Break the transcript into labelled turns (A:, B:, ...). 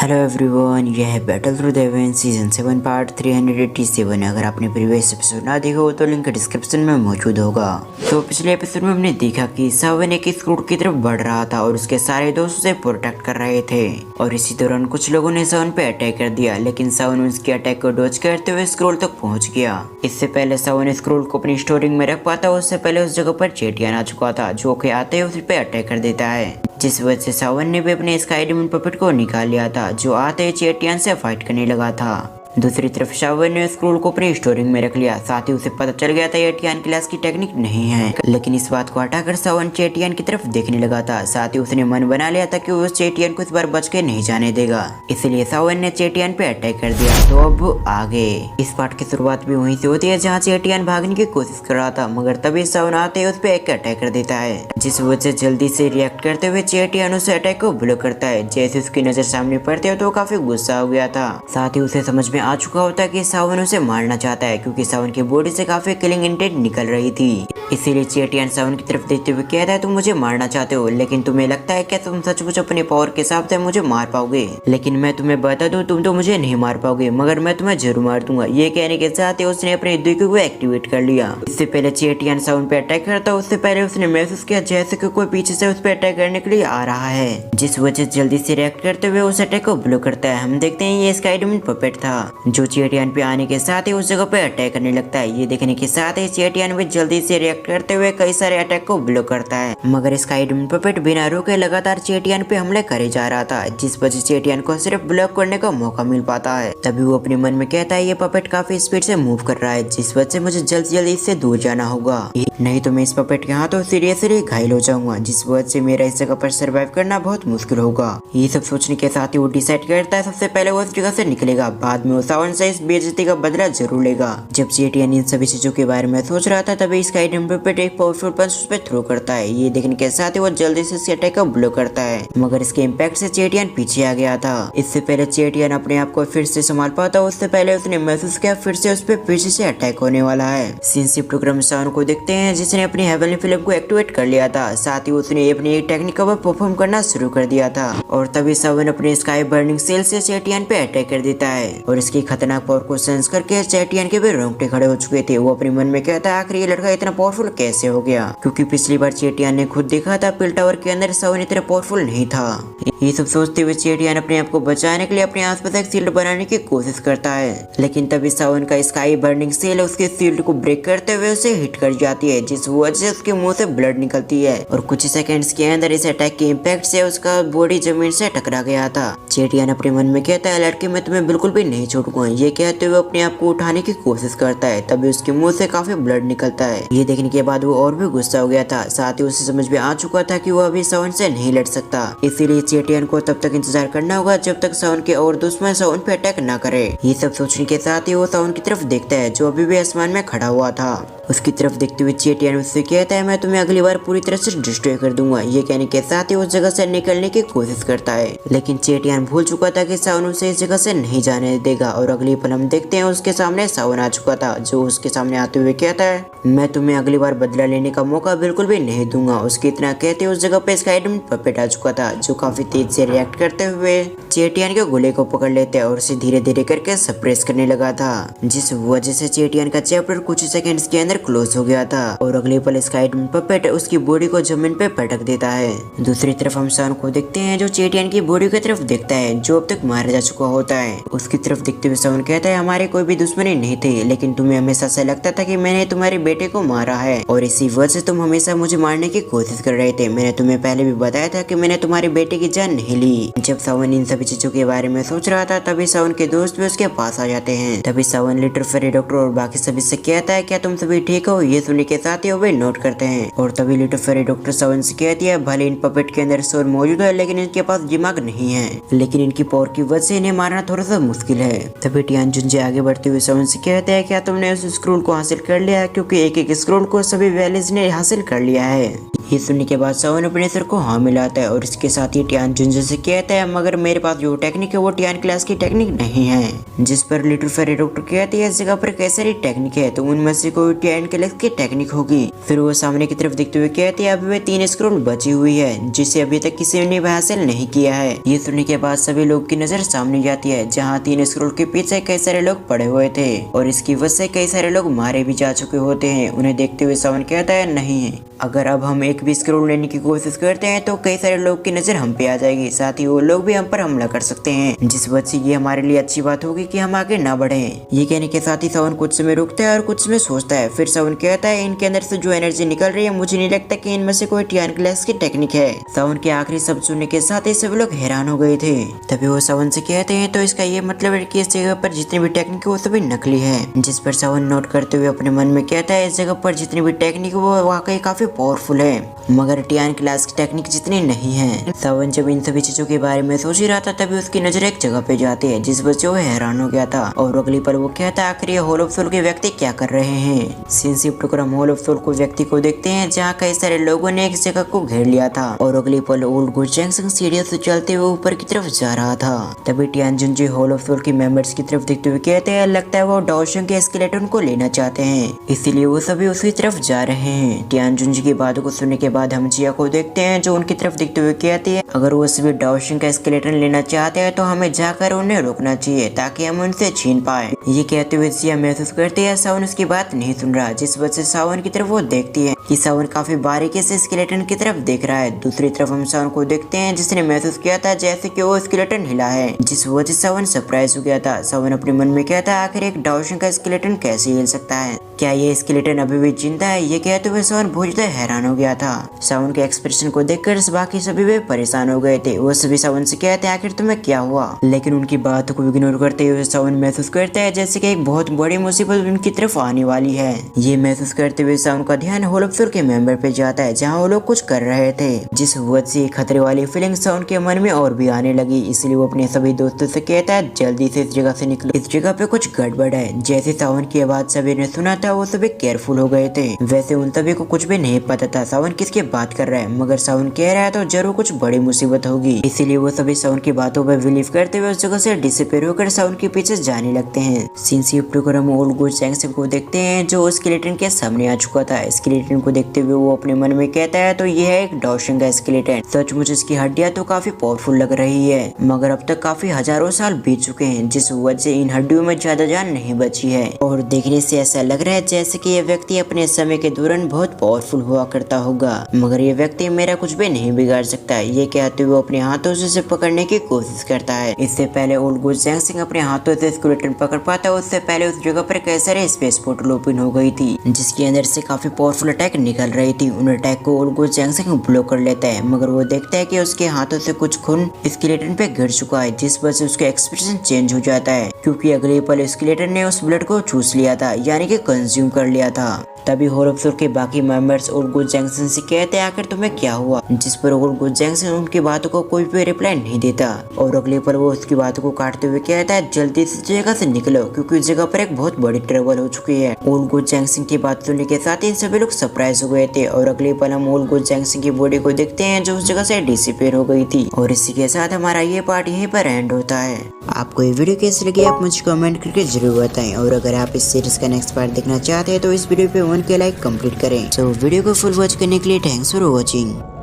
A: Hello everyone, यह है battle through the haven season 7 part 387। अगर आपने प्रीवियस एपिसोड ना देखा हो तो लिंक डिस्क्रिप्शन में मौजूद होगा। तो पिछले एपिसोड में हमने देखा कि सावन एक स्क्रूड की तरफ बढ़ रहा था और उसके सारे दोस्त उसे प्रोटेक्ट कर रहे थे और इसी दौरान कुछ लोगों ने सावन पे अटैक कर दिया, लेकिन सावन उसके अटैक को डॉज करते हुए स्क्रोल तक पहुंच गया। इससे पहले सावन स्क्रोल को अपनी स्टोरिंग में रख पाता, उससे पहले उस जगह पर चेटियान आ चुका था जो कि आते ही उस पे अटैक कर देता है, जिस वजह से सावन ने भी अपने स्काई डेमन पपेट को निकाल लिया था जो आते ही चेटियान से फाइट करने लगा था। दूसरी तरफ सावन ने स्क्रोल को अपनी स्टोरिंग में रख लिया। साथ ही उसे पता चल गया था चेटियान क्लास की टेक्निक नहीं है, लेकिन इस बात को हटाकर सावन चेटियान की तरफ देखने लगा था। साथ ही उसने मन बना लिया था कि वो उस चेटियान को इस बार बच के नहीं जाने देगा, इसलिए सावन ने चेटियान पे अटैक कर दिया। तो अब आगे इस पार्ट की शुरुआत भी वहीं से होती है जहाँ चेटियान भागने की कोशिश कर रहा था, मगर तभी सावन आते ही उस पे एक अटैक कर देता है, जिस वजह से जल्दी से रिएक्ट करते हुए चेटियान उस अटैक को ब्लॉक करता है। जैसे उसकी नजर सामने पड़ती है तो काफी गुस्सा हो गया था। साथ ही उसे समझ में आ चुका होता है कि सावन उसे मारना चाहता है, क्योंकि सावन की बॉडी से काफी किलिंग इंटेंट निकल रही थी। इसीलिए चेटियान सावन की तरफ देखते हुए कहता है, तुम मुझे मारना चाहते हो, लेकिन तुम्हें लगता है क्या तुम सचमुच अपने पावर के हिसाब से मुझे मार पाओगे? लेकिन मैं तुम्हें बता दूं, तुम तो मुझे नहीं मार पाओगे, मगर मैं तुम्हें जरूर मार दूंगा। ये कहने के साथ ही उसने अपने द्विको को एक्टिवेट कर लिया। इससे पहले चेटियान सावन पे अटैक करता, उससे पहले उसने महसूस किया जैसे कि कोई पीछे से उस पर अटैक करने के लिए आ रहा है, जिस वजह से जल्दी से रिएक्ट करते हुए उस अटैक को ब्लॉक करता है। हम देखते हैं ये स्काई डेमन पपेट था जो चेटियान पे आने के साथ ही उस जगह पे अटैक करने लगता है। ये देखने के साथ ही चेटियान भी जल्दी से रिएक्ट करते हुए कई सारे अटैक को ब्लॉक करता है, मगर स्काई डेमन पपेट बिना रुके लगातार चेटियान पे हमले करे जा रहा था, जिस वजह से चेटियान को सिर्फ ब्लॉक करने का मौका मिल पाता है। तभी वो अपने मन में कहता है ये पपेट काफी स्पीड से मूव कर रहा है, जिस वजह से मुझे जल्द से जल्द इससे दूर जाना होगा, नहीं तो मैं इस पपेट के हाथों सीरियसली घायल हो जाऊंगा, जिस वजह से मेरा इस जगह पर सर्वाइव करना बहुत मुश्किल होगा। ये सब सोचने के साथ ही वो डिसाइड करता है सबसे पहले वो इस जगह से निकलेगा, बाद में वो सावन से इस बेइज्जती का बदला जरूर लेगा। जब चेटियान इन सभी चीजों के बारे में सोच रहा था तभी स्काई डेमन पपेट एक पावरफुल पंच उस पे थ्रो करता है। ये देखने के साथ ही वो जल्दी से अटैक को ब्लॉक करता है, मगर इसके इम्पैक्ट से चेटियान पीछे आ गया था। इससे पहले चेटियान अपने आप को फिर से संभाल पाता, उससे पहले उसने महसूस किया फिर से उस पे पीछे से अटैक होने वाला है। सिंसिप प्रोग्राम सावन को देखते हैं जिसने अपनी हेवनली फिल्म को एक्टिवेट कर लिया था। साथ ही उसने अपनी एक टेक्निक का परफॉर्म करना शुरू कर दिया था और तभी सावन अपने स्काई बर्निंग सेल से चेटियान पे अटैक कर देता है और इसकी खतरनाक पावर को सेंस करके चेटियान के भी रोंगटे खड़े हो चुके थे। वो अपने मन में कहता है आखिर ये लड़का इतना पावरफुल कैसे हो गया, क्योंकि पिछली बार चेटियान ने खुद देखा था पिल टावर के अंदर सावन इतना पावरफुल नहीं था। ये सब सोचते हुए चेटियान अपने आप को बचाने के लिए अपने आसपास एक शील्ड बनाने की कोशिश करता है, लेकिन तभी सावन का स्काई बर्निंग सेल उसके शील्ड को ब्रेक करते हुए उसे हिट कर जाती है, जिस वजह से उसके मुंह से ब्लड निकलती है और कुछ सेकंड्स के अंदर इस अटैक के इम्पैक्ट से उसका बॉडी जमीन से टकरा गया था। चेटियान अपने मन में कहता है लड़के मैं तुम्हें बिल्कुल भी नहीं छोड़ूंगा। ये कहते हुए अपने आप को उठाने की कोशिश करता है, तभी उसके मुंह से काफी ब्लड निकलता है। ये देखने के बाद वो और भी गुस्सा हो गया था। साथ ही उसे समझ में आ चुका था कि वो अभी सावन से नहीं लड़ सकता, इसीलिए चेटियान को तब तक इंतजार करना होगा जब तक सावन के और दुश्मन सावन पे अटैक न करे। ये सब सोचने के साथ ही वो सावन की तरफ देखता है जो अभी भी आसमान में खड़ा हुआ था। उसकी तरफ देखते हुए चेटियान उससे कहता है मैं तुम्हें अगली बार पूरी तरह से डिस्ट्रॉय कर दूंगा। ये कहने के साथ ही उस जगह से निकलने की कोशिश करता है, लेकिन चेटियान भूल चुका था कि सावन उसे इस जगह से नहीं जाने देगा और अगली पल हम देखते हैं उसके सामने सावन आ चुका था जो उसके सामने आते हुए कहता है मैं तुम्हें अगली बार बदला लेने का मौका बिल्कुल भी नहीं दूंगा। उसकी इतना कहते उस जगह पे स्काई डेमन पपेट आ चुका था जो काफी तेज से रिएक्ट करते हुए चेटियान के गोले को पकड़ लेते और उसे धीरे धीरे करके सप्रेस करने लगा था, जिस वजह से चेटियान का चैप्टर कुछ सेकंड्स के अंदर क्लोज हो गया था और अगले पल स्काई डेमन पपेट उसकी बॉडी को जमीन पे पटक देता है। दूसरी तरफ हम सावन को देखते हैं जो चेटियान की बॉडी की तरफ देखता है जो अब तक मारा जा चुका होता है। उसकी तरफ देखते हुए सावन कहता है हमारे कोई भी दुश्मनी नहीं थे, लेकिन तुम्हें हमेशा ऐसा लगता था कि मैंने तुम्हारे बेटे को मारा है और इसी वजह से तुम हमेशा मुझे मारने की कोशिश कर रहे थे। मैंने तुम्हें पहले भी बताया था कि मैंने तुम्हारे बेटे की जान नहीं ली। जब सावन इन सभी चीजों के बारे में सोच रहा था तभी सावन के दोस्त भी उसके पास आ जाते हैं। तभी सावन लिटिल फेरी डॉक्टर और बाकी सभी से कहता है क्या तुम सभी ठीक हो? ये सुनने के साथ ही वो नोट करते हैं और तभी लिटिल फेरी डॉक्टर सावन से कहती है भले इन पपेट के अंदर सोल मौजूद है लेकिन इनके पास दिमाग नहीं है, लेकिन इनकी पावर की वजह से इन्हें मारना थोड़ा सा मुश्किल है। तभी टियान जुंजे आगे बढ़ते हुए सावन से कहते हैं क्या तुमने उस स्क्रोल को हासिल कर लिया? क्योंकि एक एक स्क्रोल स्क्रॉल को सभी वैलेज ने हासिल कर लिया है। ये सुनने के बाद सावन अपने सर को हाँ मिलाता है और इसके साथ ही टियान जुंजू से कहता है मगर मेरे पास जो टेक्निक है वो टियान क्लास की टेक्निक नहीं है। जिस पर लिटिल फेरी डॉक्टर कहती है इस जगह पर कई सारी टेक्निक है तो उनमें से कोई टियान क्लास की टेक्निक होगी। फिर वो सामने की तरफ देखते हुए कहती है अभी वे 3 स्क्रॉल बची हुई है जिसे अभी तक किसी ने हासिल नहीं किया है। ये सुनने के बाद सभी लोग की नजर सामने जाती है जहाँ 3 स्क्रॉल के पीछे कई सारे लोग पड़े हुए थे और इसकी वजह से कई सारे लोग मारे भी जा चुके होते हैं। उन्हें देखते हुए सावन कहता है नहीं अगर अब हम एक भी स्क्रॉल लेने की कोशिश करते हैं तो कई सारे लोग की नजर हम पे आ जाएगी, साथ ही वो लोग भी हम पर हमला कर सकते हैं जिस वजह से ये हमारे लिए अच्छी बात होगी कि हम आगे ना बढ़े। ये कहने के साथ ही सावन कुछ समय रुकता है और कुछ समय सोचता है। फिर सावन कहता है इनके अंदर से जो एनर्जी निकल रही है मुझे नहीं लगता कि इनमें से कोई टियान क्लास की टेक्निक है। सावन के आखिरी शब्द सुनने के साथ ही सभी लोग हैरान हो गए थे। तभी वो सावन से कहते हैं तो इसका ये मतलब है कि इस जगह पर जितनी भी टेक्निक है वो सभी नकली है। जिस पर सावन नोट करते हुए अपने मन में कहता है इस जगह पर जितनी भी टेक्निक वो वाकई काफी पावरफुल है मगर टियान क्लास की टेक्निक जितनी नहीं है। सावन जब इन सभी चीजों के बारे में सोच ही रहा था तभी उसकी नजर एक जगह पे जाती है जिस वजह से वो हैरान हो गया था और अगली पल वो कहता है आखिर ये हॉल ऑफ सोल के व्यक्ति क्या कर रहे हैं। सीन शिफ्ट कर हम हॉल ऑफ सोल को व्यक्ति को देखते हैं जहाँ कई सारे लोगों ने एक जगह को घेर लिया था और अगली पल ओल्ड गुजैंग सीढ़ियों से चलते हुए ऊपर की तरफ जा रहा था। तभी टियान जुंजी हॉल ऑफ सोल के मेंबर्स की तरफ देखते हुए कहते हैं लगता है वो डाओशंग के स्केलेटन को लेना चाहते हैं इसीलिए वो सभी उसी तरफ जा रहे हैं। टियान जुंजी की बातों को सुनने के बाद हम जिया को देखते हैं जो उनकी तरफ देखते हुए कहती है अगर वो सभी डाओशंग का स्केलेटन लेना चाहते हैं तो हमें जाकर उन्हें रोकना चाहिए ताकि हम उनसे छीन पाए। ये कहते हुए जिया महसूस करती है सावन उसकी बात नहीं सुन रहा जिस वजह से सावन की तरफ वो देखती है कि सावन काफी बारीकी से स्केलेटन की तरफ देख रहा है। दूसरी तरफ हम सावन को देखते हैं जिसने महसूस किया था जैसे कि वो स्केलेटन हिला है जिस वजह से सावन सरप्राइज हो गया था। सावन अपने मन में कहता है आखिर एक डाओशंग का स्केलेटन कैसे हिल सकता है, क्या ये स्केलेटन अभी भी जिंदा है। ये कहते हुए सावन बहुत ज्यादा हैरान हो गया था। सावन के एक्सप्रेशन को देखकर बाकी सभी वे परेशान हो गए थे। वो सभी सावन से कहते आखिर तुम्हें क्या हुआ, लेकिन उनकी बात को इग्नोर करते हुए सावन महसूस करता है जैसे कि एक बहुत बड़ी मुसीबत उनकी तरफ आने वाली है। ये महसूस करते हुए सावन का ध्यान हॉल ऑफ सोल के मेंबर पे जाता है जहाँ वो लोग कुछ कर रहे थे जिस वजह से खतरे वाली फीलिंग सावन के मन में और भी आने लगी। इसलिए वो अपने सभी दोस्तों से कहता है जल्दी से इस जगह से निकलो, इस जगह पे कुछ गड़बड़ है। जैसे सावन की आवाज सभी ने सुना था वो सभी केयरफुल हो गए थे। वैसे उन सभी को कुछ भी नहीं पता था सावन किसकी बात कर रहा है मगर सावन कह रहा है तो जरूर कुछ बड़ी मुसीबत होगी। इसीलिए वो सभी सावन की बातों पर बिलीव करते हुए उस जगह से डिसअपीयर होकर सावन के पीछे जाने लगते हैं। सीन शिफ्ट होकर हम ओल्ड गुजैंग को देखते हैं जो स्केलेटन के सामने आ चुका था। स्केलेटन को देखते हुए वो अपने मन में कहता है तो यह है एक डाओशंग का स्केलेटन। सचमुच इसकी हड्डियां तो काफी पावरफुल लग रही है मगर अब तक काफी हजारों साल बीत चुके हैं जिस वजह से इन हड्डियों में ज्यादा जान नहीं बची है और देखने से ऐसा लग रहा है जैसे कि यह व्यक्ति अपने समय के दौरान बहुत पावरफुल हुआ करता होगा मगर ये व्यक्ति मेरा कुछ भी नहीं बिगाड़ सकता। ये कहते हुए अपने हाथों से पकड़ने की कोशिश करता है। इससे पहले ओल्ड गुजैंग अपने हाथों से स्केलेटन पकड़ पाता उससे पहले उस जगह पर कई सारे स्पेस पोर्टल ओपन हो गई थी जिसके अंदर से काफी पावरफुल अटैक निकल रही थी। उन अटैक को ओल्ड गुजैंग ब्लॉक कर लेता है मगर वो देखता है कि उसके हाथों से कुछ खून स्केलेटन पे गिर चुका है जिस वजह से उसका एक्सप्रेशन चेंज हो जाता है क्योंकि अगले पल स्केलेटन ने उस ब्लड को चूस लिया था यानी कि कंज्यूम कर लिया था। तभी हॉल ऑफ सोल के बाकी मेंबर्स ओल्ड गुजैंग से कहते हैं आखिर तुम्हें क्या हुआ, जिस पर ओल्ड गुजैंग उनकी बातों को कोई भी रिप्लाई नहीं देता और अगले पर वो उसकी बातों को काटते हुए कहता है जल्दी से जगह से निकलो क्योंकि इस जगह पर एक बहुत बड़ी ट्रबल हो चुकी है। ओल्ड गुजैंग की बात सुनने के साथ ही सभी लोग सरप्राइज हो गए थे और अगले पल हम ओल्ड गुजैंग की बॉडी को देखते हैं जो उस जगह से डिसअपीयर हो गई थी। और इसी के साथ हमारा ये पार्ट यहीं पर एंड होता है। आपको ये वीडियो कैसी लगी आप मुझे कमेंट करके जरूर बताएं और अगर आप इस सीरीज का नेक्स्ट पार्ट देखना चाहते हैं तो इस वीडियो पे 1K लाइक कंप्लीट करें। तो वीडियो को फुल वॉच करने के लिए थैंक्स फॉर वॉचिंग।